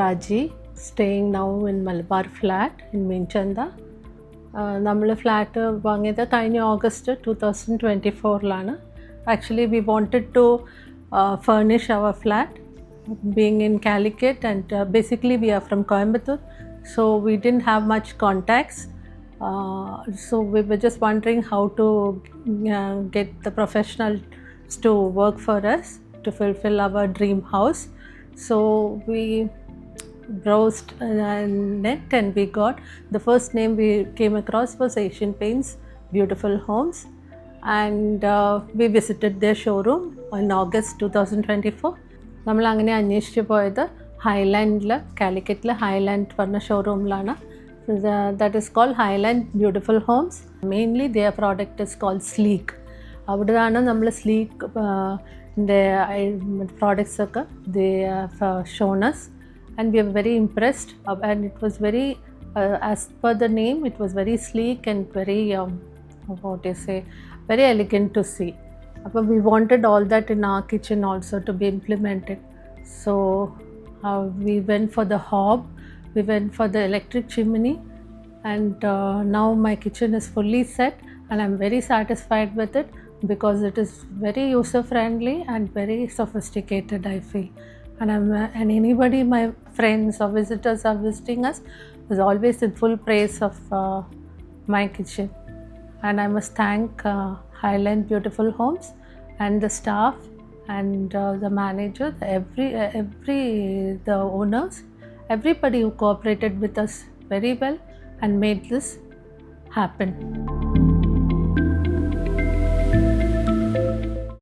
Raji, staying now in Malabar flat in Minchanda. നമ്മൾ flat വാങ്ങിയത് കഴിഞ്ഞ August 2024 Actually, we wanted to furnish our flat, being in Calicut, and basically we are from Coimbatore, so we didn't have much contacts. So we were just wondering how to get the professionals to work for us to fulfill our dream house. So we browsed net and we got the first name we came across was Asian Paints Beautiful Homes, and we visited their showroom in August 2024. നമ്മൾ അങ്ങനെ അന്വേഷിച്ച് പോയത് ഹൈലാൻഡിൽ കാലിക്കറ്റിൽ Highland പറഞ്ഞ ഷോറൂമിലാണ്. that is called Highland Beautiful Homes. Mainly their product is called Sleek. അവിടെയാണ് നമ്മൾ sleek products ഒക്കെ they have shown us, and we are very impressed, and it was very as per the name, it was very sleek and very very elegant to see. But we wanted all that in our kitchen also to be implemented. So we went for the hob, we went for the electric chimney, and now my kitchen is fully set, and I'm very satisfied with it because it is very user friendly and very sophisticated, I feel. And anybody, my friends or visitors are visiting us, is always in full praise of my kitchen. And I must thank Highland Beautiful Homes and the staff and the manager, the owners, everybody who cooperated with us very well and made this happen.